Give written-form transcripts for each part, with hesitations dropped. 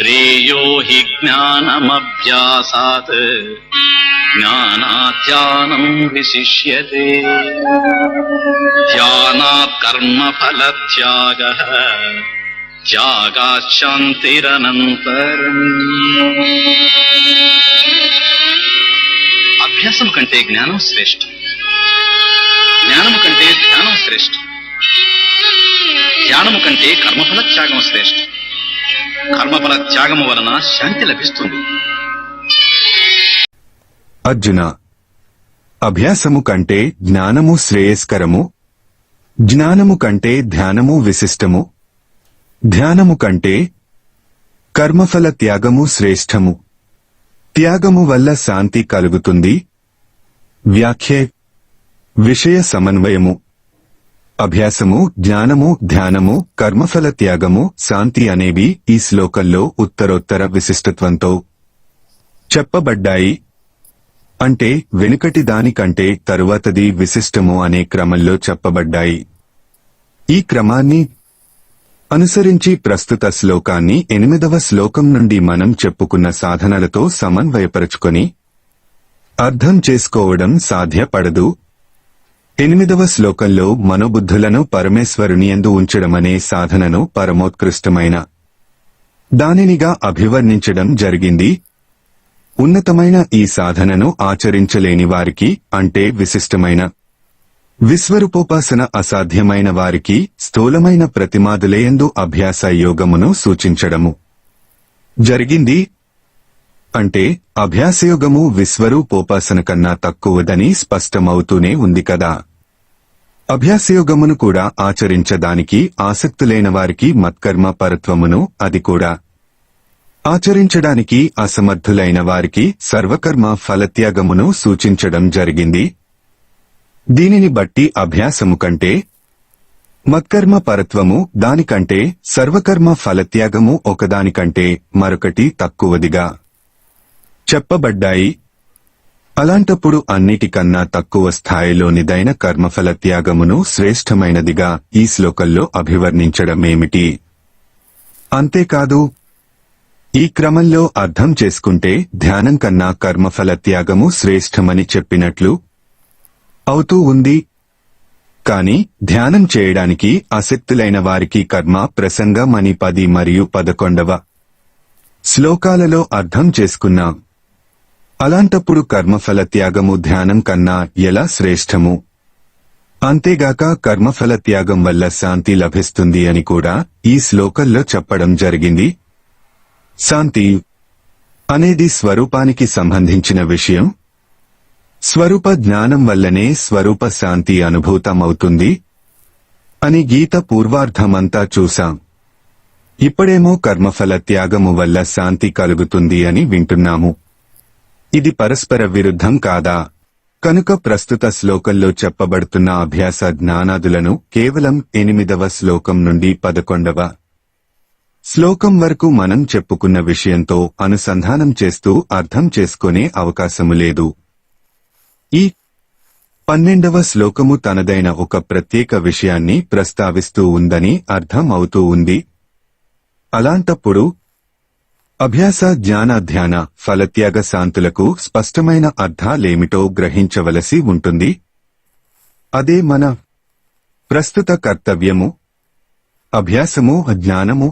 శ్రేయో హి జ్ఞానమభ్యాసాత్ జ్ఞానాధ్యానం విశిష్యతే ధ్యానాత్ కర్మఫలత్యాగః త్యాగాత్ శాంతిరనంతరం. అభ్యాసం కంటే జ్ఞానం శ్రేష్టం, జ్ఞానము కంటే ధ్యానం శ్రేష్టం, ధ్యానము కంటే కర్మఫల త్యాగం శ్రేష్టం. కర్మఫల త్యాగము వలన శాంతి లభిస్తుంది. అర్జున, అభ్యాసము కంటే జ్ఞానము శ్రేయస్కరము, జ్ఞానము కంటే ధ్యానము విశిష్టము, ధ్యానము కంటే కర్మఫల త్యాగము శ్రేష్టము. త్యాగము వల్ల శాంతి కలుగుతుంది. వ్యాఖ్య విషయ సమన్వయము. అభ్యాసము, జ్ఞానము, ధ్యానము, కర్మఫల త్యాగము, శాంతి అనేవి ఈ శ్లోకంలో ఉత్తరోత్తర విశిష్టత్వంతో చెప్పబడ్డాయి. అంటే వెనుకటి దానికంటే తరువాతది విశిష్టము అనే క్రమంలో చెప్పబడ్డాయి. ఈ క్రమాన్ని అనుసరించి ప్రస్తుత శ్లోకాన్ని 8వ శ్లోకం నుండి మనం చెప్పుకున్న సాధనలతో సమన్వయపరచుకొని అర్థం చేసుకోవడం సాధ్యపడదు. 8వ శ్లోకంలో మనోబుద్ధులను పరమేశ్వరునియందు ఉంచడమనే సాధనను పరమోత్కృష్టమైన దానినిగా అభివర్ణించడం జరిగింది. ఉన్నతమైన ఈ సాధనను ఆచరించలేని వారికి, అంటే విశిష్టమైన విశ్వరూపోపాసన అసాధ్యమైన వారికి స్థూలమైన ప్రతిమాదులయందు అభ్యాస యోగమును సూచించడము జరిగింది. అంటే అభ్యాసయోగము విశ్వరూపోపాసన కన్నా తక్కువదని స్పష్టమవుతూనే ఉంది కదా. అభ్యాసయోగమును కూడా ఆచరించడానికి ఆసక్తులైన వారికి మత్కర్మ పరత్వమును, అది కూడా ఆచరించడానికి అసమర్థులైన వారికి సర్వకర్మ ఫలత్యాగమును సూచించడం జరిగింది. దీనిని బట్టి అభ్యాసము కంటే మత్కర్మ పరత్వము, దానికంటే సర్వకర్మ ఫలత్యాగము ఒకదానికంటే మరొకటి తక్కువదిగా చెప్పబడ్డాయి. అలాంటప్పుడు అన్నిటికన్నా తక్కువ స్థాయిలోనిదైన కర్మఫల త్యాగమును శ్రేష్టమైనదిగా ఈ శ్లోకంలో అభివర్ణించడమేమిటి? అంతేకాదు, ఈ క్రమంలో అర్థం చేసుకుంటే ధ్యానం కన్నా కర్మఫల త్యాగము శ్రేష్టమని చెప్పినట్లు అవుతూ ఉంది. కాని ధ్యానం చేయడానికి ఆసక్తులైన వారికి కర్మ ప్రసంగం అని 10 మరియు 11వ శ్లోకాలలో అర్థం చేసుకున్నాం. అలాంటప్పుడు కర్మఫల త్యాగము ధ్యానం కన్నా ఎలా శ్రేష్టము? అంతేగాక కర్మఫల త్యాగం వల్ల శాంతి లభిస్తుంది అని కూడా ఈ శ్లోకంలో చెప్పడం జరిగింది. శాంతి అనేది స్వరూపానికి సంబంధించిన విషయం. స్వరూప జ్ఞానం వల్లనే స్వరూప శాంతి అనుభూతమవుతుంది అని గీత పూర్వార్ధమంతా చూశాం. ఇప్పుడేమో కర్మఫల త్యాగము వల్ల శాంతి కలుగుతుంది అని వింటున్నాము. ఇది పరస్పర విరుద్ధం కాదా? కనుక ప్రస్తుత శ్లోకంలో చెప్పబడుతున్న అభ్యాస జ్ఞానాదులను కేవలం 8వ శ్లోకం నుండి 11వ శ్లోకం వరకు మనం చెప్పుకున్న విషయంతో అనుసంధానం చేస్తూ అర్థం చేసుకునే అవకాశము లేదు. ఈ 12వ శ్లోకము తనదైన ఒక ప్రత్యేక విషయాన్ని ప్రస్తావిస్తూ ఉందని అర్థం అవుతూ ఉంది. అలాంటప్పుడు అభ్యాస, జ్ఞాన, ధ్యాన, ఫలత్యాగ శాంతులకు స్పష్టమైన అర్థాలేమిటో గ్రహించవలసి ఉంటుంది. అదే మన ప్రస్తుత కర్తవ్యము. అభ్యాసము జ్ఞానము,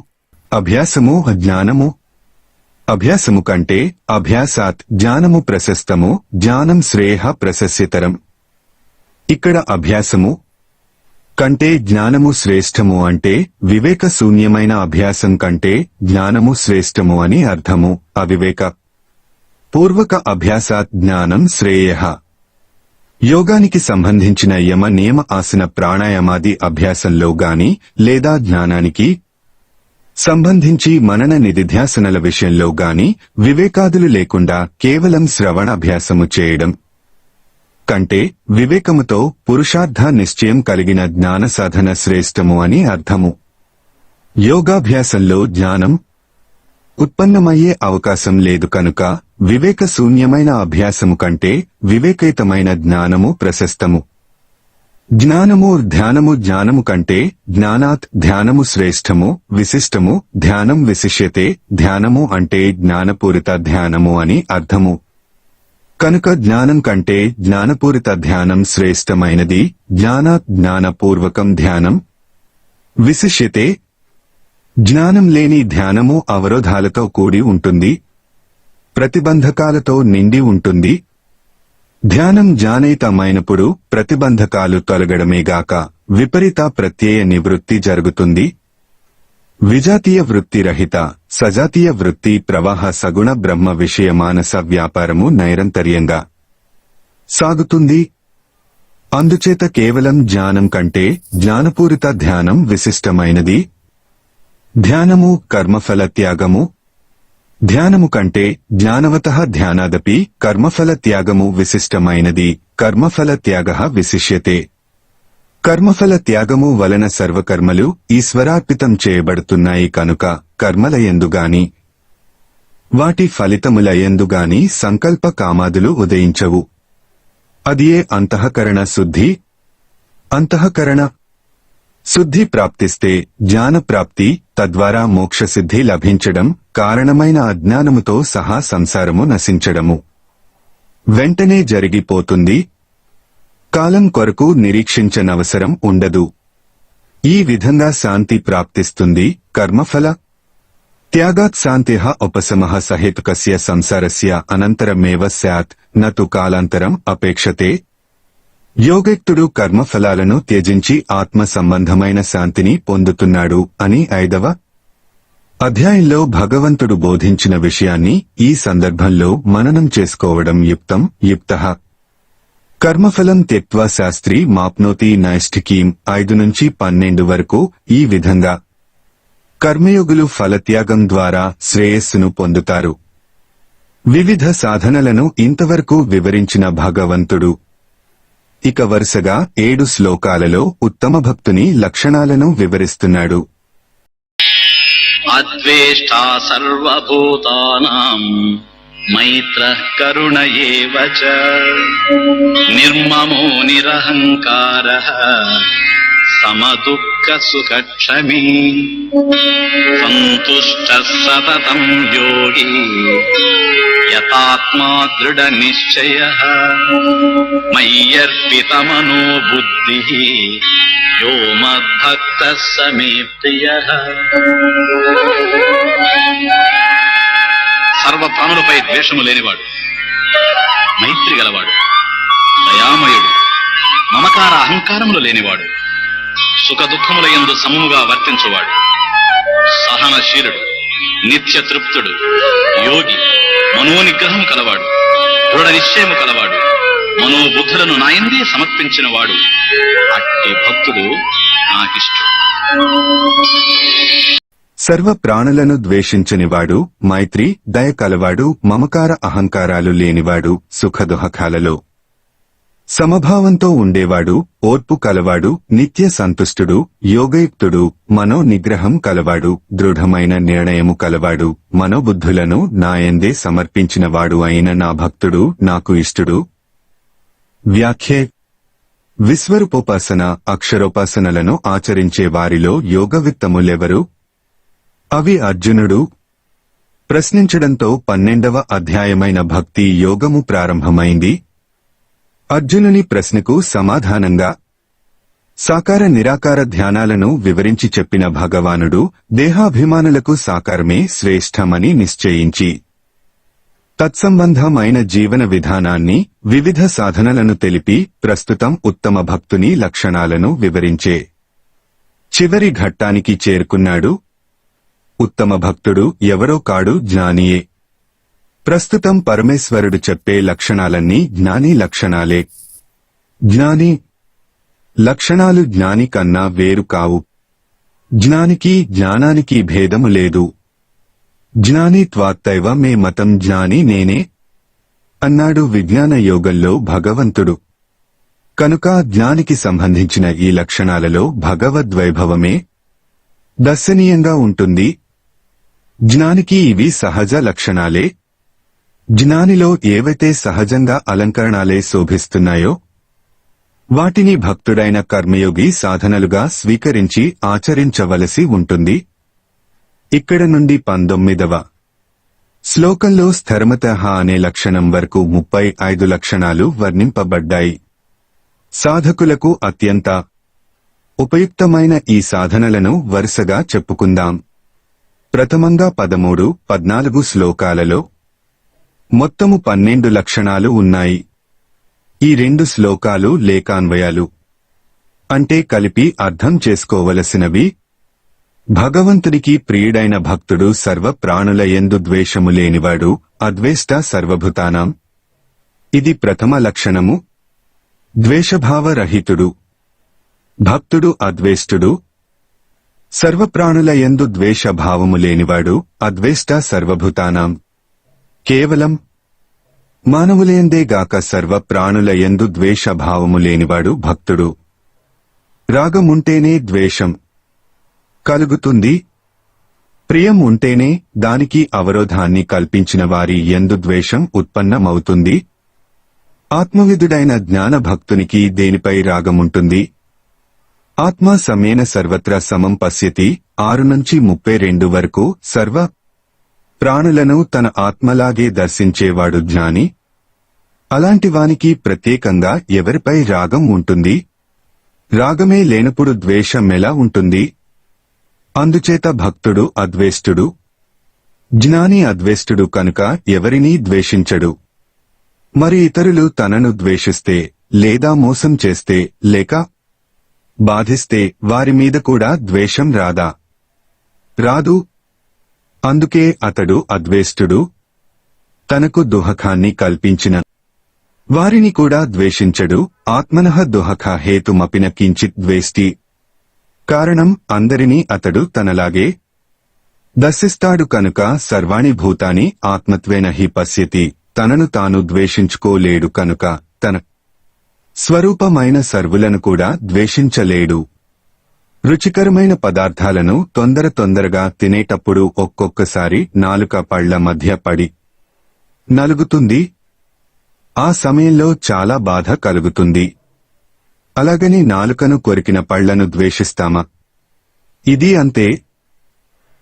అభ్యాసము జ్ఞానము. అభ్యాసము కంటే అభ్యాసాత్ జ్ఞానము ప్రశస్తము, జ్ఞానం శ్రేయః ప్రశస్యతరం. ఇక్కడ అభ్యాసము కంటే జ్ఞానము శ్రేష్టము అంటే వివేక శూన్యమైన అభ్యాసం కంటే జ్ఞానము శ్రేష్టము అని అర్థము. అవివేక పూర్వక అభ్యాసాత్ జ్ఞానం శ్రేయః. యోగానికి సంబంధించిన యమ, నియమ, ఆసన, ప్రాణాయామాది అభ్యాసంలో గాని లేదా జ్ఞానానికి సంబంధించి మనన నిధిధ్యాసనల విషయంలో గాని వివేకాదులు లేకుండా కేవలం శ్రవణాభ్యాసము చేయడం కంటే వివేకముతో పురుషార్థ నిశ్చయం కలిగిన జ్ఞాన సాధన శ్రేష్టము అని అర్థము. యోగాభ్యాసంలో జ్ఞానం ఉత్పన్నమయ్యే అవకాశం లేదు కనుక వివేక శూన్యమైన అభ్యాసము కంటే వివేకయుతమైన జ్ఞానము ప్రశస్తము. జ్ఞానము ధ్యానము జ్ఞానము కంటే జ్ఞానాత్ ధ్యానము శ్రేష్టము విశిష్టము ధ్యానం విశిష్యతే ధ్యానము అంటే జ్ఞానపూరిత ధ్యానము అని అర్థము. కనుక జ్ఞానం కంటే జ్ఞానపూరిత ధ్యానం శ్రేష్టమైనది. జ్ఞానాత్ జ్ఞానపూర్వకం ధ్యానం విశిష్యతే. జ్ఞానం లేని ధ్యానము అవరోధాలతో కూడి ఉంటుంది, ప్రతిబంధకాలతో నిండి ఉంటుంది. ధ్యానం జ్ఞానేతమైనప్పుడు ప్రతిబంధకాలు తొలగడమేగాక విపరీత ప్రత్యయ నివృత్తి జరుగుతుంది. విజాతీయ వృత్తి రహిత సజాతీయ వృత్తి ప్రవాహ సగుణ బ్రహ్మ విషయ మానస వ్యాపారము నైరంతర్యంగా సాగుతుంది. అందుచేత కేవలం జ్ఞానం కంటే జ్ఞానపూరిత ధ్యానం విశిష్టమైనది. ధ్యానము కర్మఫల త్యాగము. ధ్యానము కంటే జ్ఞానవతః ధ్యానాదపి కర్మఫల త్యాగము విశిష్టమైనది. కర్మఫల త్యాగః విశిష్యతే. కర్మఫల త్యాగము వలన సర్వకర్మలు ఈశ్వరార్పితం చేయబడుతున్నాయి కనుక కర్మలయందుగాని వాటి ఫలితములయందుగాని సంకల్ప కామాదులు ఉదయించవు. అదియే అంతఃకరణ శుద్ధి. అంతఃకరణ శుద్ధి ప్రాప్తిస్తే జ్ఞానప్రాప్తి, తద్వారా మోక్షసిద్ధి లభించడం, కారణమైన అజ్ఞానముతో సహా సంసారము నశించడము వెంటనే జరిగిపోతుంది. కాలం కొరకు నిరీక్షించనవసరం ఉండదు. ఈ విధంగా శాంతి ప్రాప్తిస్తుంది. కర్మఫల త్యాగాత్ శాంతిః ఉపశమః సహేతుకస్య సంసారస్య అనంతరమేవ స్యాత్ నతు కాలాంతరం అపేక్షతే. యోగయుక్తుడు కర్మఫలాలను త్యజించి ఆత్మ సంబంధమైన శాంతిని పొందుతున్నాడు అని 5వ అధ్యాయంలో భగవంతుడు బోధించిన విషయాన్ని ఈ సందర్భంలో మననం చేసుకోవడం యుక్తం. యుక్తః కర్మఫలం త్యక్త్వా శాస్త్రీ మాప్నోతి నైష్ఠికీం 5-12 వరకు. ఈ విధంగా కర్మయోగులు ఫలత్యాగం ద్వారా శ్రేయస్సును పొందుతారు. వివిధ సాధనలను ఇంతవరకు వివరించిన భగవంతుడు ఇక వరుసగా 7 శ్లోకాలలో ఉత్తమ భక్తుని లక్షణాలను వివరిస్తున్నాడు. అద్వేష్టా సర్వభూతానాం మైత్రః కరుణ ఏవ చ నిర్మమో నిరహంకారః సమదుఃఖ సుఖక్షమీ సంతుష్టః సతతం యోగి యతాత్మా దృఢ నిశ్చయః మయ్యర్పితమనో బుద్ధిః యో మద్భక్తః స మే ప్రియః. సర్వ ప్రాణులపై ద్వేషము లేనివాడు, మైత్రి గలవాడు, దయామయుడు, మమకార అహంకారములు లేనివాడు, సుఖ దుఃఖముల యందు సమముగా వర్తించువాడు, సహనశీలుడు, నిత్య తృప్తుడు, యోగి, మనోనిగ్రహము కలవాడు, దృఢ నిశ్చయము కలవాడు, మనోబుద్ధులను నాయందే సమర్పించిన వాడు, అట్టి భక్తుడు నాకిష్టం. సర్వ ప్రాణులను ద్వేషించనివాడు, మైత్రి దయ కలవాడు, మమకార అహంకారాలు లేనివాడు, సుఖదుఃఖాలలో సమభావంతో ఉండేవాడు, ఓర్పు కలవాడు, నిత్య సంతుష్టుడు, యోగయుక్తుడు, మనోనిగ్రహం కలవాడు, దృఢమైన నిర్ణయము కలవాడు, మనోబుద్ధులను నాయందే సమర్పించినవాడు అయిన నా భక్తుడు నాకు ఇష్టుడు. వ్యాఖ్యే విశ్వరూపోపాసన అక్షరోపాసనలను ఆచరించే వారిలో యోగవిత్తములెవరు? అవి అర్జునుడు ప్రశ్నించడంతో 12వ అధ్యాయమైన భక్తి యోగము ప్రారంభమైంది. అర్జునుని ప్రశ్నకు సమాధానంగా సాకార నిరాకార ధ్యానాలను వివరించి చెప్పిన భగవానుడు దేహాభిమానులకు సాకారమే శ్రేష్టమని నిశ్చయించి తత్సంబంధమైన జీవన విధానాన్ని, వివిధ సాధనలను తెలిపి ప్రస్తుతం ఉత్తమ భక్తుని లక్షణాలను వివరించే చివరి ఘట్టానికి చేరుకున్నాడు. ఉత్తమ భక్తుడు ఎవరో కాడు, జ్ఞానియే. ప్రస్తుతం పరమేశ్వరుడు చెప్పే లక్షణాలన్నీ జ్ఞాని లక్షణాలే. జ్ఞాని లక్షణాలు జ్ఞాని కన్నా వేరు కావు. జ్ఞానికి జ్ఞానానికి భేదము లేదు. జ్ఞాని త్వాత్తైవ మే మతం, జ్ఞాని నేనే అన్నాడు విజ్ఞాన యోగంలో భగవంతుడు. కనుక జ్ఞానికి సంబంధించిన ఈ లక్షణాలలో భగవద్వైభవమే దర్శనీయంగా ఉంటుంది. జ్ఞానికి ఇవి సహజ లక్షణాలే. జ్ఞానిలో ఏవైతే సహజంగా అలంకరణాలే శోభిస్తున్నాయో వాటిని భక్తుడైన కర్మయోగి సాధనలుగా స్వీకరించి ఆచరించవలసి ఉంటుంది. ఇక్కడ నుండి 19వ శ్లోకంలో స్థిరమతః అనే లక్షణం వరకు 35 లక్షణాలు వర్ణింపబడ్డాయి. సాధకులకు అత్యంత ఉపయుక్తమైన ఈ సాధనలను వరుసగా చెప్పుకుందాం. ప్రథమంగా 13, 14 శ్లోకాలలో మొత్తము 12 లక్షణాలు ఉన్నాయి. ఈ 2 శ్లోకాలు లేకాన్వయాలు అంటే కలిపి అర్థం చేసుకోవలసినవి. భగవంతుడికి ప్రియుడైన భక్తుడు సర్వ ప్రాణుల యందు ద్వేషము లేనివాడు, అద్వేష్ట సర్వభూతానాం. ఇది ప్రథమ లక్షణము. ద్వేషభావరహితుడు. భక్తుడు అద్వేష్టుడు. సర్వప్రాణుల యందు ద్వేషభావము లేనివాడు, అద్వేష్ట సర్వభూతానాం. కేవలం మానవులయందేగాక సర్వ ప్రాణుల యందు ద్వేషభావము లేనివాడు భక్తుడు. రాగముంటేనే ద్వేషం కలుగుతుంది. ప్రియం ఉంటేనే దానికి అవరోధాన్ని కల్పించిన వారి యందు ద్వేషం ఉత్పన్నమవుతుంది. ఆత్మవిదుడైన జ్ఞాన భక్తునికి దేనిపై రాగముంటుంది? ఆత్మా సమేన సర్వత్ర సమం పశ్యతి 6-32 వరకు సర్వ ప్రాణులను తన ఆత్మలాగే దర్శించేవాడు జ్ఞాని. అలాంటి వానికి ప్రత్యేకంగా ఎవరిపై రాగం ఉంటుంది? రాగమే లేనప్పుడు ద్వేషమెలా ఉంటుంది? అందుచేత భక్తుడు అద్వేష్టుడు. జ్ఞాని అద్వేష్టుడు కనుక ఎవరినీ ద్వేషించడు. మరి ఇతరులు తనను ద్వేషిస్తే లేదా మోసం చేస్తే లేక బాధిస్తే వారి మీద కూడా ద్వేషం రాదా? రాదు. అందుకే అతడు అద్వేష్టుడు. తనకు దుఃఖాన్ని కల్పించిన వారిని కూడా ద్వేషించడు. ఆత్మనః దుఃఖ హేతుమపిన కించిత్ ద్వేష్టి. కారణం అందరినీ అతడు తనలాగే దర్శిస్తాడు కనుక. సర్వాణి భూతాని ఆత్మత్వేన హి పశ్యతి. తనను తాను ద్వేషించుకోలేడు కనుక తన స్వరూపమైన సర్వులను కూడా ద్వేషించలేడు. రుచికరమైన పదార్థాలను తొందరగా తినేటప్పుడు ఒక్కొక్కసారి నాలుక పళ్ల మధ్య పడి నలుగుతుంది. ఆ సమయంలో చాలా బాధ కలుగుతుంది. అలాగని నాలుకను కొరికిన పళ్లను ద్వేషిస్తామా? ఇది అంతే.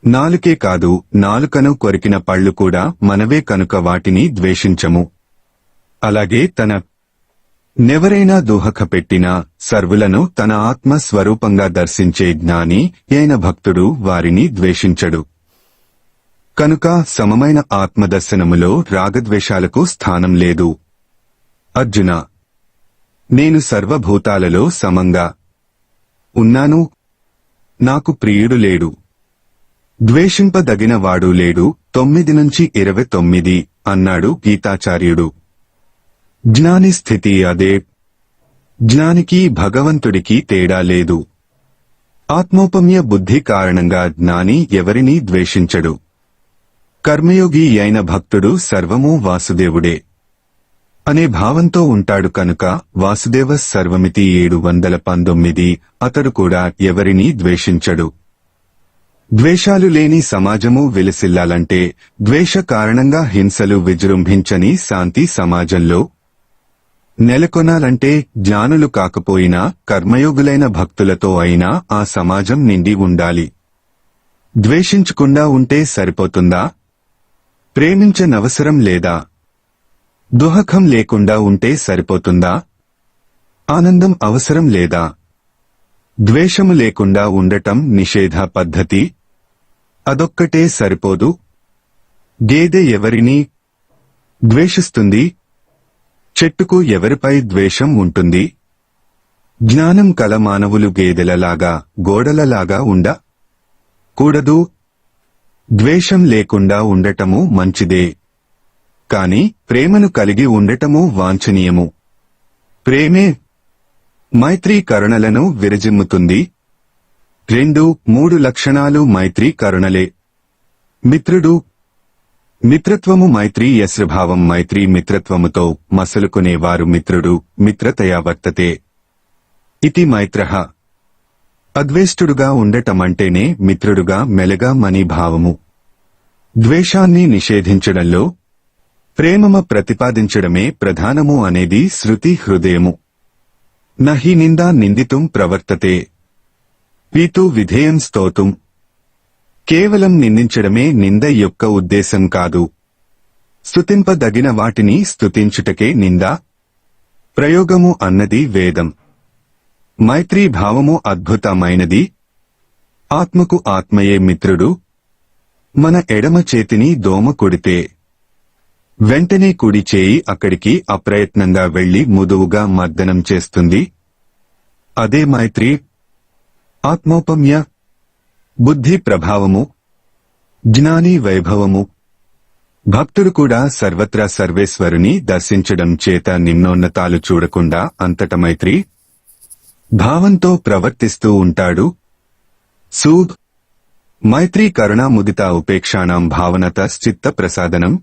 నాలుకే కాదు, నాలుకను కొరికిన పళ్ళు కూడా మనవే కనుక వాటిని ద్వేషించము. అలాగే నెవరైనా దుఃఖపెట్టినా సర్వులను తన ఆత్మ స్వరూపంగా దర్శించే జ్ఞాని అయిన భక్తుడు వారిని ద్వేషించడు. కనుక సమమైన ఆత్మదర్శనములో రాగద్వేషాలకు స్థానం లేదు. అర్జున, నేను సర్వభూతాలలో సమంగా ఉన్నాను. నాకు ప్రియుడు లేడు, ద్వేషింపదగిన వాడు లేడు. 9-29 అన్నాడు గీతాచార్యుడు. జ్ఞాని స్థితి అదే. జ్ఞానికి భగవంతుడికి తేడా లేదు. ఆత్మోపమ్య బుద్ధి కారణంగా జ్ఞాని ఎవరినీ ద్వేషించడు. కర్మయోగి అయిన భక్తుడు సర్వమూ వాసుదేవుడే అనే భావంతో ఉంటాడు కనుక వాసుదేవ సర్వమితి 719. అతడు కూడా ఎవరినీ ద్వేషించడు. ద్వేషాలు లేని సమాజము విలసిల్లాలంటే, ద్వేష కారణంగా హింసలు విజృంభించని శాంతి సమాజంలో నెలకొనాలంటే జ్ఞానులు కాకపోయినా కర్మయోగులైన భక్తులతో అయినా ఆ సమాజం నిండి ఉండాలి. ద్వేషించకుండా ఉంటే సరిపోతుందా? ప్రేమించనవసరం లేదా? దుఃఖం లేకుండా ఉంటే సరిపోతుందా? ఆనందం అవసరం లేదా? ద్వేషము లేకుండా ఉండటం నిషేధ పద్ధతి. అదొక్కటే సరిపోదు. గేదె ఎవరిని ద్వేషిస్తుంది? చెట్టుకు ఎవరిపై ద్వేషం ఉంటుంది? జ్ఞానం కల మానవులు గేదెలలాగా గోడలలాగా కూడదు. ద్వేషం లేకుండా ఉండటము మంచిదే. కాని ప్రేమను కలిగి ఉండటము వాంఛనీయము. ప్రేమే మైత్రీ కరుణలను విరజిమ్ముతుంది. 2-3 లక్షణాలు మైత్రీ కరుణలే. మిత్రుడు. మిత్రత్వము మైత్రీ యస్రభావం. మైత్రీ మిత్రత్వముతో మసలుకునేవారు మిత్రుడు. మిత్రతయా వర్తతే ఇతి మైత్రః. అద్వేష్టుడుగా ఉండటమంటేనే మిత్రుడుగా మెలగామని భావము. ద్వేషాన్ని నిషేధించడంలో ప్రేమమ ప్రతిపాదించడమే ప్రధానము అనేది శృతి హృదయము. నహి నిందా నిందితుం ప్రవర్తతే పీతు విధేయం స్తోతుం. కేవలం నిందించడమే నింద యొక్క ఉద్దేశం కాదు. స్తుతింపదగిన వాటిని స్తుతించుటకే నింద. ప్రయోగము అన్నది వేదం. మైత్రీ భావము అద్భుతమైనది. ఆత్మకు ఆత్మయే మిత్రుడు. మన ఎడమ చేతిని దోమ కొడితే వెంటనే కుడి చేయి అక్కడికి అప్రయత్నంగా వెళ్లి ముదువుగా మర్దనం చేస్తుంది. అదే మైత్రి. ఆత్మోపమ్య, బుద్ధి ప్రభావము, జ్ఞాని వైభవము. భక్తుడు కూడా సర్వత్రా సర్వేశ్వరుని దర్శించడం చేత నిమ్నోన్నతాలు చూడకుండా అంతట మైత్రి భావంతో ప్రవర్తిస్తూ ఉంటాడు. సూద్ మైత్రీ కరుణ ముదిత ఉపేక్షాణం భావనత చిత్త ప్రసాదనం.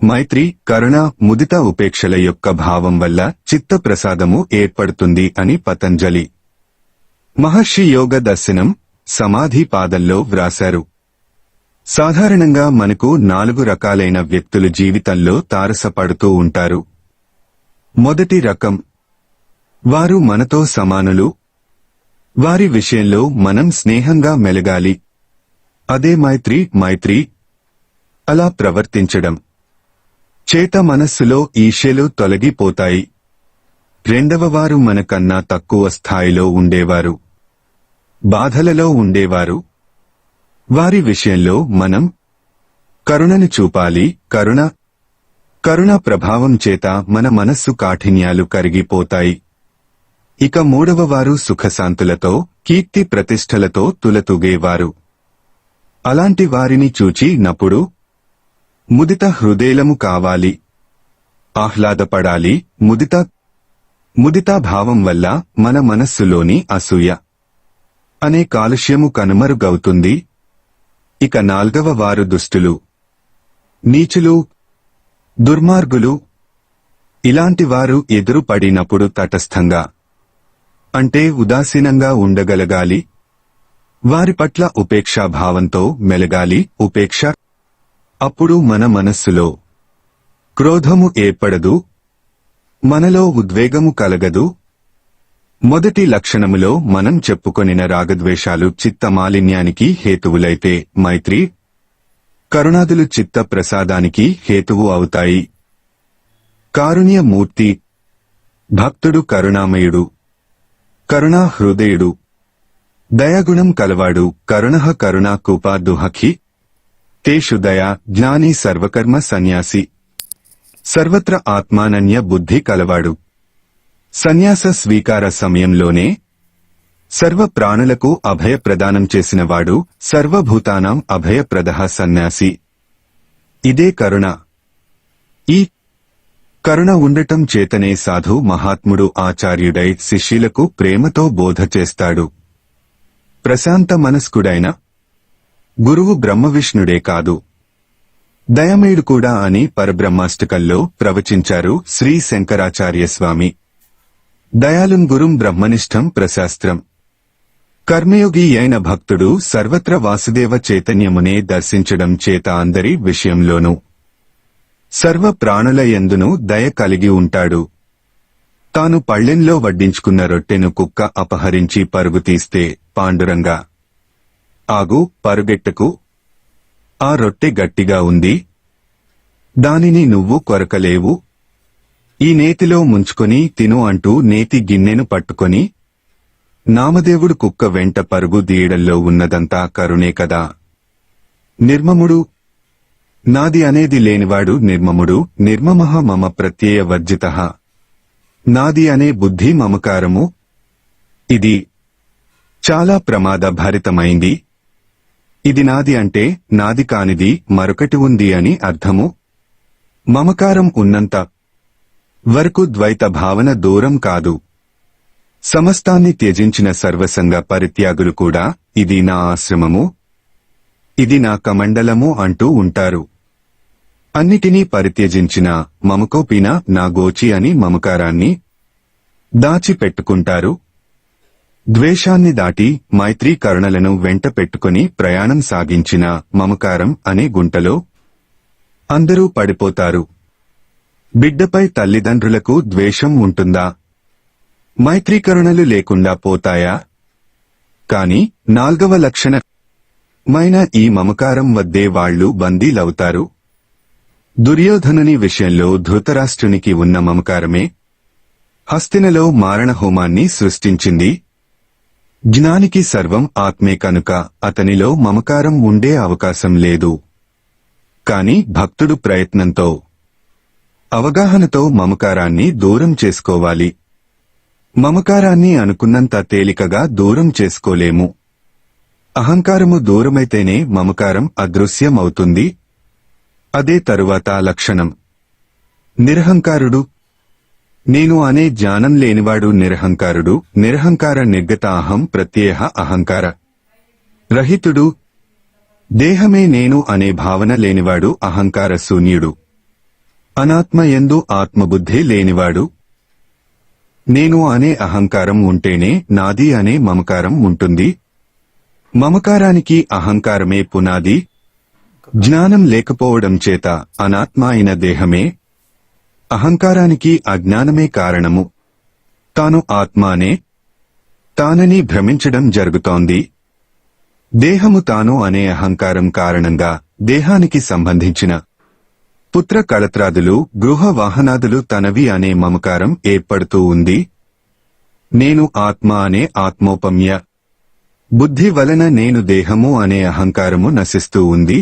మైత్రి, కరుణ, ముదిత ఉపేక్షల యొక్క భావం వల్ల చిత్త ప్రసాదము ఏర్పడుతుంది అని పతంజలి మహర్షి యోగ దర్శనం సమాధి పాదల్లో వ్రాశారు. సాధారణంగా మనకు 4 రకాలైన వ్యక్తులు జీవితంలో తారసపడుతూ ఉంటారు. మొదటి రకం వారు మనతో సమానులు. వారి విషయంలో మనం స్నేహంగా మెలగాలి. అదే మైత్రి. అలా ప్రవర్తించడం చేత మనస్సులో ఈర్ష్యలు తొలగిపోతాయి. రెండవ వారు మనకన్నా తక్కువ స్థాయిలో ఉండేవారు, బాధలలో ఉండేవారు. వారి విషయంలో మనం కరుణను చూపాలి. కరుణ ప్రభావం చేత మన మనస్సు కాఠిన్యాలు కరిగిపోతాయి. ఇక మూడవ వారు సుఖశాంతులతో, కీర్తి ప్రతిష్టలతో తులతూగేవారు. అలాంటి వారిని చూచి నప్పుడు ముదిత హృదయలము కావాలి, ఆహ్లాదపడాలి. ముదితా భావం వల్ల మన మనస్సులోని అసూయ అనే కాలుష్యము కనుమరుగవుతుంది. ఇక 4వ వారు దుష్టులు, నీచులు, దుర్మార్గులు. ఇలాంటి వారు ఎదురు పడినప్పుడు తటస్థంగా అంటే ఉదాసీనంగా ఉండగలగాలి. వారి పట్ల ఉపేక్షాభావంతో మెలగాలి. ఉపేక్ష అప్పుడు మన మనస్సులో క్రోధము ఏర్పడదు, మనలో ఉద్వేగము కలగదు. మొదటి లక్షణములో మనం చెప్పుకొనిన రాగద్వేషాలు చిత్త మాలిన్యానికి హేతువులైతే మైత్రి కరుణాదులు చిత్త ప్రసాదానికి హేతువు అవుతాయి. కారుణ్యమూర్తి భక్తుడు కరుణామయుడు, కరుణా హృదయుడు, దయాగుణం కలవాడు. కరుణః కరుణా కూపాదుహఖి తేషు దయా జ్ఞాని సర్వకర్మ సన్యాసి. సర్వత్ర ఆత్మానన్య బుద్ధి కలవాడు. సన్యాస స్వీకార సమయంలోనే సర్వ ప్రాణులకు అభయ ప్రదానం చేసినవాడు. సర్వభూతానాం అభయప్రదః సన్యాసి. ఇదే కరుణ. ఈ కరుణ ఉండటం చేతనే సాధు మహాత్ముడు ఆచార్యుడై శిష్యులకు ప్రేమతో బోధ చేస్తాడు. ప్రశాంత మనస్కుడైన గురువు బ్రహ్మవిష్ణుడే కాదు, దయమేయుడు కూడా అని పరబ్రహ్మాష్టకంలో ప్రవచించారు శ్రీ శంకరాచార్యస్వామి. దయాళుం గురుం బ్రహ్మనిష్టం ప్రశాస్త్రం. కర్మయోగి అయిన భక్తుడు సర్వత్ర వాసుదేవ చైతన్యమునే దర్శించడం చేత అందరి విషయంలోనూ సర్వ ప్రాణుల యందును దయ కలిగి ఉంటాడు. తాను పళ్ళెంలో వడ్డించుకున్న రొట్టెను కుక్క అపహరించి పరుగు తీస్తే పాండురంగా ఆగు, పరుగెట్టకు, ఆ రొట్టె గట్టిగా ఉంది, దానిని నువ్వు కొరకలేవు, ఈ నేతిలో ముంచుకొని తిను అంటూ నేతి గిన్నెను పట్టుకొని నామదేవుడు కుక్క వెంట పరుగు దీయడంలో ఉన్నదంతా కరుణే కదా. నిర్మముడు నాది అనేది లేనివాడు నిర్మముడు. నిర్మమః మమ ప్రత్యయ వర్జితః. నాది అనే బుద్ధి మమకారము. ఇది చాలా ప్రమాద భరితమైంది. ఇది నాది అంటే నాది కానిది మరొకటి ఉంది అని అర్థము. మమకారం ఉన్నంత వరకు ద్వైత భావన దూరం కాదు. సమస్తాన్ని త్యజించిన సర్వసంగ పరిత్యాగులు కూడా ఇది నా ఆశ్రమము, ఇది నా కమండలము అంటూ ఉంటారు. అన్నిటినీ పరిత్యజించిన మమకోపిన నా గోచి అని మమకారాన్ని దాచిపెట్టుకుంటారు. ద్వేషాన్ని దాటి మైత్రీ కరుణలను వెంట పెట్టుకుని ప్రయాణం సాగించిన మమకారం అనే గుంటలో అందరూ పడిపోతారు. బిడ్డపై తల్లిదండ్రులకు ద్వేషం ఉంటుందా? మైత్రీకరణలు లేకుండా పోతాయా? కాని 4వ లక్షణమైన ఈ మమకారం వద్దే వాళ్లు బందీలవుతారు. దుర్యోధనుని విషయంలో ధృతరాష్ట్రునికి ఉన్న మమకారమే హస్తినలో మారణహోమాన్ని సృష్టించింది. జ్ఞానికి సర్వం ఆత్మే కనుక అతనిలో మమకారం ఉండే అవకాశం లేదు. కాని భక్తుడు ప్రయత్నంతో, అవగాహనతో మమకారాన్ని దూరం చేసుకోవాలి. మమకారాన్ని అనుకున్నంత తేలికగా దూరం చేసుకోలేము. అహంకారము దూరమైతేనే మమకారం అదృశ్యమవుతుంది. అదే తరువాత లక్షణం. నిరహంకారుడు. నేను అనే జ్ఞానం లేనివాడు నిరహంకారుడు. నిరహంకార నిర్గత అహం ప్రత్యయ అహంకార రహితుడు. దేహమే నేను అనే భావన లేనివాడు అహంకార శూన్యుడు. అనాత్మ యందు ఆత్మబుద్ధి లేనివాడు. నేను అనే అహంకారం ఉంటేనే నాది అనే మమకారం ఉంటుంది. మమకారానికి అహంకారమే పునాది. జ్ఞానం లేకపోవడం చేత అనాత్మ అయిన దేహమే, అహంకారానికి అజ్ఞానమే కారణము. తాను ఆత్మానే తానని భ్రమించడం జరుగుతోంది. దేహము తాను అనే అహంకారం కారణంగా దేహానికి సంబంధించిన పుత్ర కళత్రాదులు, గృహ వాహనాదులు తనవి అనే మమకారం ఏర్పడుతూ ఉంది. నేను ఆత్మ అనే ఆత్మోపమ్య బుద్ధి వలన నేను దేహము అనే అహంకారము నశిస్తూ ఉంది.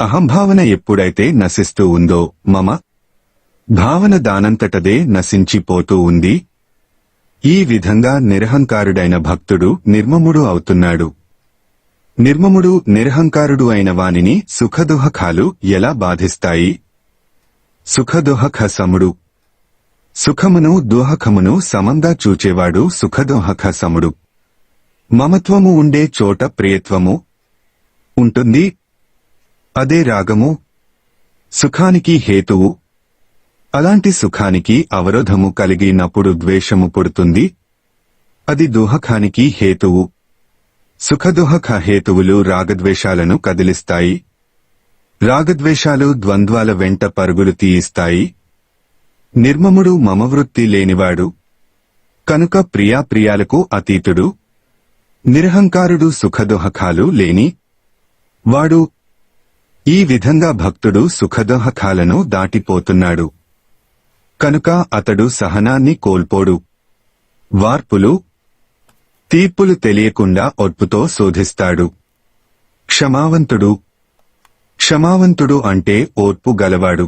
అహంభావన ఎప్పుడైతే నశిస్తూ ఉందో మమ భావన దానంతటదే నశించిపోతూ ఉంది. ఈ విధంగా నిరహంకారుడైన భక్తుడు నిర్మముడు అవుతున్నాడు. నిర్మముడు నిరహంకారుడు అయిన వానిని సుఖదుహకాలు ఎలా బాధిస్తాయి? సుఖదుహక సముడు. సుఖమును దుహకమును సమంగా చూచేవాడు సుఖదుహక సముడు. మమత్వము ఉండే చోట ప్రియత్వము ఉంటుంది. అదే రాగము, సుఖానికి హేతువు. అలాంటి సుఖానికి అవరోధము కలిగినప్పుడు ద్వేషము పుడుతుంది. అది దుహకానికి హేతువు. సుఖదుహక హేతువులు రాగద్వేషాలను కదిలిస్తాయి. రాగద్వేషాలు ద్వంద్వాల వెంట పరుగులు తీయిస్తాయి. నిర్మముడు మమవృత్తి లేనివాడు కనుక ప్రియాప్రియాలకు అతీతుడు. నిరహంకారుడు సుఖదుహకాలు లేని వాడు. ఈ విధంగా భక్తుడు సుఖదుహకాలను దాటిపోతున్నాడు. కనుక అతడు సహనాన్ని కోల్పోడు. వార్పులు, తీర్పులు తెలియకుండా ఓర్పుతో శోధిస్తాడు. క్షమావంతుడు. క్షమావంతుడు అంటే ఓర్పు గలవాడు.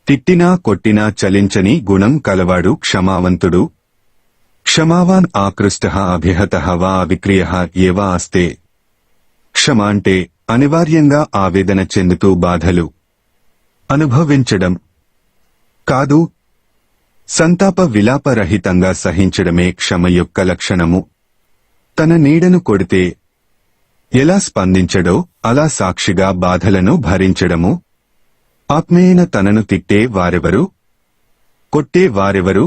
తిట్టినా కొట్టినా చలించని గుణం కలవాడు క్షమావంతుడు. క్షమావాన్ ఆకృష్టః అభిహతః వా అవిక్రియః ఏవ ఆస్తే. క్షమ అంటే అనివార్యంగా ఆవేదన చెందుతూ బాధలు అనుభవించడం కాదు. సంతాప విలాపరహితంగా సహించడమే క్షమ యొక్క లక్షణము. తన నీడను కొడితే ఎలా స్పందించడో అలా సాక్షిగా బాధలను భరించడము. ఆత్మేన తనను తిట్టే వారెవరు, కొట్టే వారెవరు?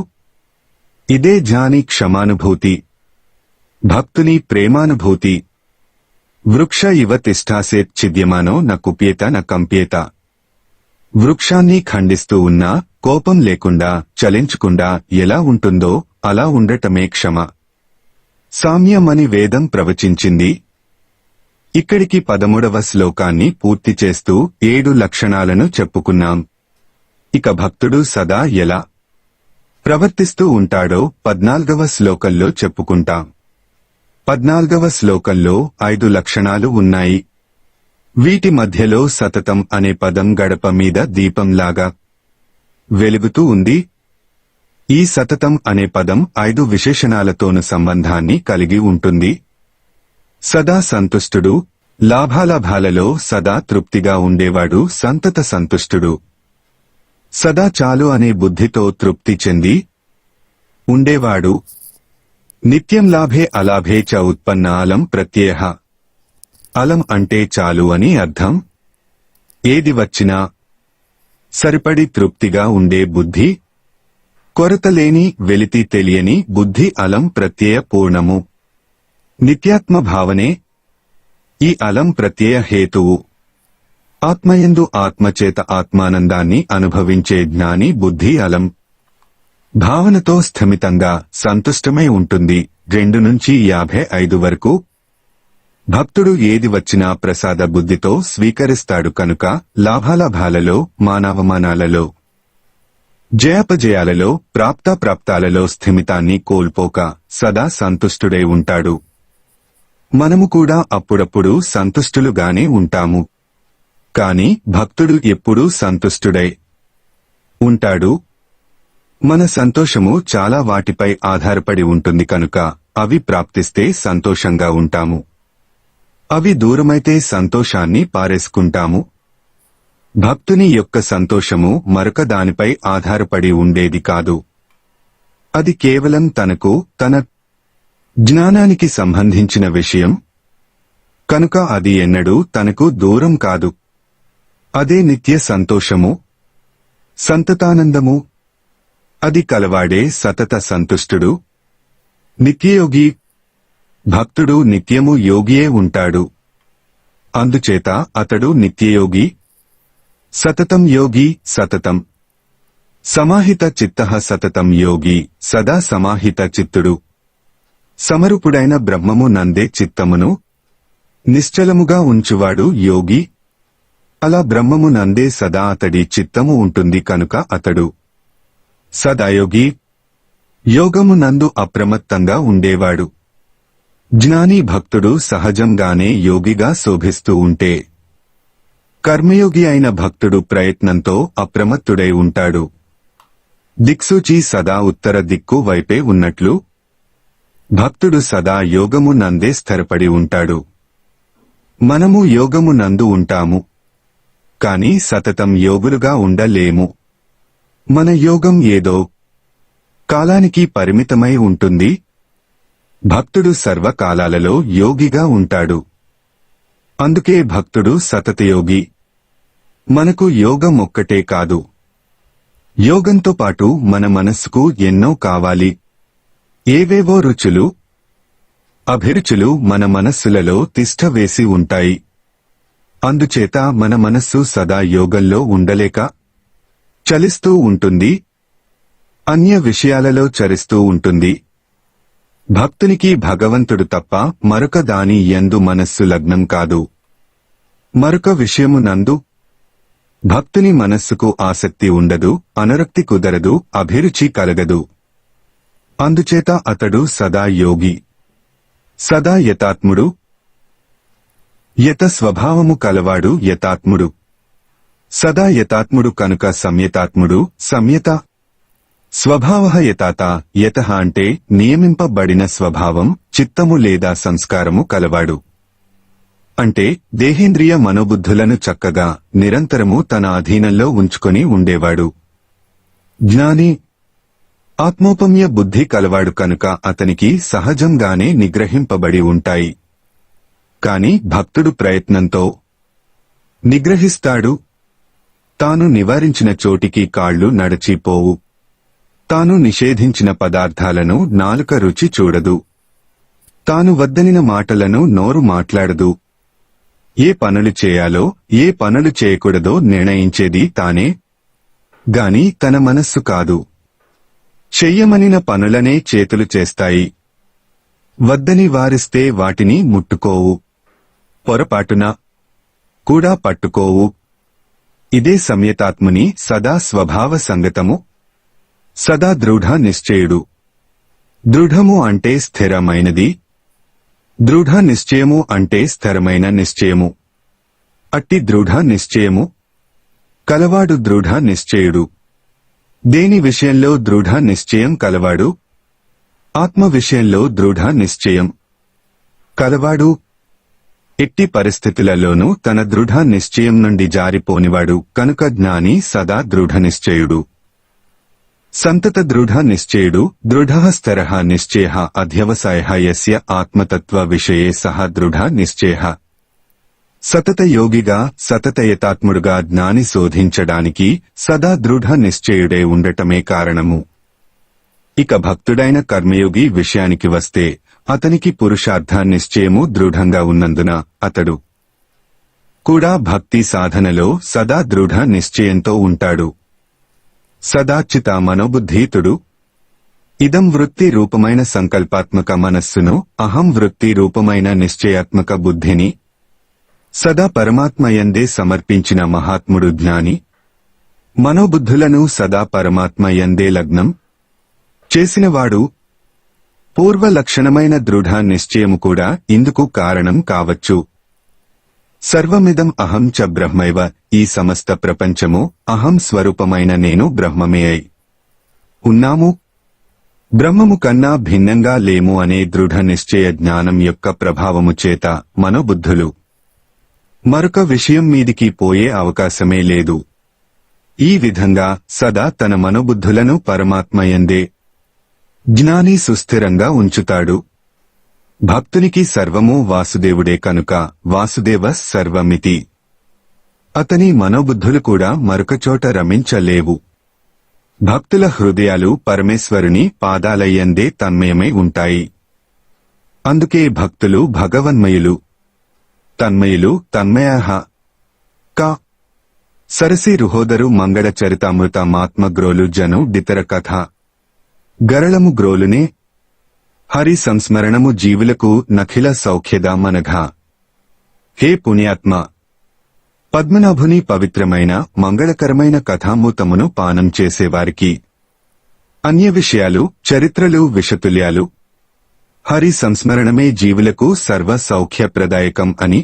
ఇదే జ్ఞాని క్షమానుభూతి, భక్తుని ప్రేమానుభూతి. వృక్ష ఇవ తిష్టాసేత్ ఛిద్యమానో న కుప్యేత న కంప్యేత. వృక్షాన్ని ఖండిస్తూ ఉన్నా కోపం లేకుండా చలించకుండా ఎలా ఉంటుందో అలా ఉండటమే క్షమ. సామ్యమని వేదం ప్రవచించింది. ఇక్కడికి 13వ శ్లోకాన్ని పూర్తి చేస్తూ 7 లక్షణాలను చెప్పుకున్నాం. ఇక భక్తుడు సదా ఎలా ప్రవర్తిస్తూ ఉంటాడో 14వ శ్లోకంలో చెప్పుకుంటాం. 14వ శ్లోకంలో 5 లక్షణాలు ఉన్నాయి. వీటి మధ్యలో సతతం అనే పదం గడప మీద దీపంలాగా వెలుగుతూ ఉంది. ఈ సతతం అనే పదం 5 విశేషణాలతోను సంబంధాన్ని కలిగి ఉంటుంది. సదా సంతుష్టుడు, లాభాలాభాలలో సదా తృప్తిగా ఉండేవాడు సంతత సంతుష్టుడు. సదా చాలు అనే బుద్ధితో తృప్తి చెంది ఉండేవాడు. నిత్యం లాభే అలాభే చ ఉత్పన్న అలం ప్రత్యయ. అలం అంటే చాలు అని అర్థం. ఏది వచ్చినా సరిపడి తృప్తిగా ఉండే బుద్ధి, కొరతలేని వెలితి తెలియని బుద్ధి అలం ప్రత్యయ పూర్ణము. నిత్యాత్మ భావనే ఈ అలం ప్రత్యయ హేతువు. ఆత్మయందు ఆత్మచేత ఆత్మానందాన్ని అనుభవించే జ్ఞాని బుద్ధి అలం. భావనతో స్థిమితంగా సంతుష్టమై ఉంటుంది. 2-55 వరకు భక్తుడు ఏది వచ్చినా ప్రసాద బుద్ధితో స్వీకరిస్తాడు కనుక లాభాలాభాలలో, మానవమానాలలో, జయాపజయాలలో, ప్రాప్తాప్రాప్తాలలో స్థిమితాన్ని కోల్పోక సదా సంతుష్టుడై ఉంటాడు. మనము కూడా అప్పుడప్పుడు సంతుష్టులుగానే ఉంటాము. కాని భక్తుడు ఎప్పుడూ సంతుష్టుడై ఉంటాడు. మన సంతోషము చాలా వాటిపై ఆధారపడి ఉంటుంది కనుక అవి ప్రాప్తిస్తే సంతోషంగా ఉంటాము. అవి దూరమైతే సంతోషాన్ని పారేసుకుంటాము. భక్తుని యొక్క సంతోషము మరొక దానిపై ఆధారపడి ఉండేది కాదు. అది కేవలం తనకు, తన జ్ఞానానికి సంబంధించిన విషయం కనుక అది ఎన్నడూ తనకు దూరం కాదు. అదే నిత్య సంతోషము, సంతతానందము. అది కలవాడే సతత సంతుష్టుడు, నిత్యయోగి. భక్తుడు నిత్యము యోగియే ఉంటాడు. అందుచేత అతడు నిత్యయోగి, సతతం యోగి. సతతం సమాహిత చిత్తః సతతం యోగి, సదా సమాహిత చిత్తుడు. సమరూపుడైన బ్రహ్మము నందే చిత్తమును నిశ్చలముగా ఉంచువాడు యోగి. అలా బ్రహ్మము నందే సదా అతడి చిత్తము ఉంటుంది కనుక అతడు సదాయోగి. యోగము నందు అప్రమత్తంగా ఉండేవాడు. జ్ఞాని భక్తుడు సహజంగానే యోగిగా శోభిస్తూ ఉంటే, కర్మయోగి అయిన భక్తుడు ప్రయత్నంతో అప్రమత్తుడై ఉంటాడు. దిక్సూచి సదా ఉత్తర దిక్కు వైపే ఉన్నట్లు భక్తుడు సదా యోగము నందే స్థిరపడి ఉంటాడు. మనము యోగము నందు ఉంటాము, కాని సతతం యోగులుగా ఉండలేము. మన యోగం ఏదో కాలానికి పరిమితమై ఉంటుంది. భక్తుడు సర్వకాలాలలో యోగిగా ఉంటాడు. అందుకే భక్తుడు సతతయోగి. మనకు యోగం ఒక్కటే కాదు, యోగంతో పాటు మన మనస్సుకు ఎన్నో కావాలి. ఏవేవో రుచులు, అభిరుచులు మన మనస్సులలో తిష్ట వేసి ఉంటాయి. అందుచేత మన మనస్సు సదా యోగంలో ఉండలేక చలిస్తూ ఉంటుంది, అన్య విషయాలలో చరిస్తూ ఉంటుంది. భక్తునికి భగవంతుడు తప్ప మరొక దాని యందు మనస్సు లగ్నం కాదు. మరొక విషయము నందు భక్తుని మనస్సుకు ఆసక్తి ఉండదు, అనురక్తి కుదరదు, అభిరుచి కలగదు. అందుచేత అతడు సదా యోగి, సదా యతాత్ముడు. యత స్వభావము కలవాడు యతాత్ముడు. సదా యతాత్ముడు కనుక సంయతాత్ముడు. సంయత స్వభావః యతాత. యతః అంటే నియమింపబడిన స్వభావం, చిత్తము లేదా సంస్కారము కలవాడు. అంటే దేహేంద్రియ మనోబుద్ధులను చక్కగా నిరంతరము తన అధీనంలో ఉంచుకొని ఉండేవాడు. జ్ఞాని ఆత్మోపమ్య బుద్ధి కలవాడు కనుక అతనికి సహజంగానే నిగ్రహింపబడి ఉంటాయి. కాని భక్తుడు ప్రయత్నంతో నిగ్రహిస్తాడు. తాను నివారించిన చోటికి కాళ్లు నడచిపోవు. తాను నిషేధించిన పదార్థాలను నాలుక రుచి చూడదు. తాను వద్దనిన మాటలను నోరు మాట్లాడదు. ఏ పనులు చేయాలో, ఏ పనులు చేయకూడదో నిర్ణయించేది తానే గాని తన మనస్సు కాదు. చెయ్యమనిన పనులనే చేతులు చేస్తాయి. వద్దని వారిస్తే వాటిని ముట్టుకోవు. పొరపాటున కూడా పట్టుకోవు. ఇదే సంయతాత్ముని సదా స్వభావ సంగతము. సదా దృఢ నిశ్చయుడు. దృఢము అంటే స్థిరమైనది. దృఢ నిశ్చయము అంటే స్థిరమైన నిశ్చయము. అట్టి దృఢ నిశ్చయము కలవాడు దృఢ నిశ్చయుడు. దేని విషయంలో దృఢ నిశ్చయం కలవాడు? ఆత్మ విషయంలో దృఢ నిశ్చయం కలవాడు. ఎట్టి పరిస్థితులలోనూ తన దృఢ నిశ్చయం నుండి జారిపోనివాడు కనుక జ్ఞాని సదా దృఢ నిశ్చయుడు. సంతత దృఢ నిశ్చయుడు. దృఢః స్థిరః నిశ్చయః అధ్యవసాయః యస్య ఆత్మతత్వ విషయే సహ దృఢ నిశ్చయః. సతత యోగిగా, సతతయతాత్ముడుగా జ్ఞాని శోధించడానికి సదా దృఢ నిశ్చయుడే ఉండటమే కారణము. ఇక భక్తుడైన కర్మయోగి విషయానికి వస్తే అతనికి పురుషార్థ నిశ్చయము దృఢంగా ఉన్నందున అతడు కూడా భక్తి సాధనలో సదా దృఢ నిశ్చయంతో ఉంటాడు. సదాచిత మనోబుద్ధీతుడు. ఇదం వృత్తి రూపమైన సంకల్పాత్మక మనస్సును, అహం వృత్తి రూపమైన నిశ్చయాత్మక బుద్ధిని సదా పరమాత్మయందే సమర్పించిన మహాత్ముడు జ్ఞాని. మనోబుద్ధులను సదా పరమాత్మయందే లగ్నం చేసినవాడు. పూర్వ లక్షణమైన దృఢ నిశ్చయము కూడా ఇందుకు కారణం కావచ్చు. సర్వమిదం అహం చ బ్రహ్మైవ, ఈ సమస్త ప్రపంచము అహం స్వరూపమైన నేను బ్రహ్మమే అయి ఉన్నాము, బ్రహ్మము కన్నా భిన్నంగా లేము అనే దృఢ నిశ్చయ జ్ఞానం యొక్క ప్రభావము చేత మనోబుద్ధులు మరొక విషయం మీదికి పోయే అవకాశమే లేదు. ఈ విధంగా సదా తన మనోబుద్ధులను పరమాత్మయందే జ్ఞాని సుస్థిరంగా ఉంచుతాడు. భక్తునికి సర్వము వాసుదేవుడే కనుక వాసుదేవ సర్వమితి. అతని మనోబుద్ధులు కూడా మరొకచోట రమించలేవు. భక్తుల హృదయాలు పరమేశ్వరుని పాదాలయందే తన్మయమై ఉంటాయి. అందుకే భక్తులు భగవన్మయులు, తన్మయులు తన్మయః కా. సరసి రుహోదరు మంగళ చరితామృత మాత్మ గ్రోలు జను డితర కథ గరళము గ్రోలునే. హరి సంస్మరణము జీవులకు నఖిల సౌఖ్యదా మనఘా. హే పుణ్యాత్మ, పద్మనాభుని పవిత్రమైన మంగళకరమైన కథామృతమును పానం చేసేవారికి అన్య విషయాలు చరిత్రలు విషతుల్యాలు. హరి సంస్మరణమే జీవులకు సర్వ సౌఖ్యప్రదాయకం అని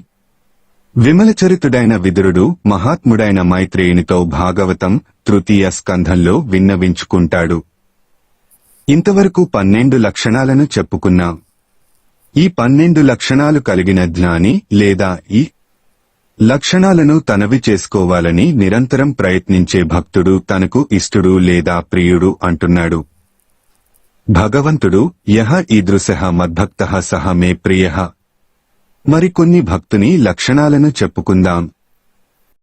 విమలచరితుడైన విదురుడు మహాత్ముడైన మైత్రేయునితో భాగవతం తృతీయ స్కంధంలో విన్నవించుకుంటాడు. ఇంతవరకు 12 లక్షణాలను చెప్పుకున్నాం. ఈ 12 లక్షణాలు కలిగిన జ్ఞాని లేదా ఈ లక్షణాలను తనవి చేసుకోవాలని నిరంతరం ప్రయత్నించే భక్తుడు తనకు ఇష్టుడు లేదా ప్రియుడు అంటున్నాడు. భగవంతుడు యహ ఈదృశః మద్భక్తః సహ మే ప్రియః. మరికొన్ని భక్తుని లక్షణాలను చెప్పుకుందాం.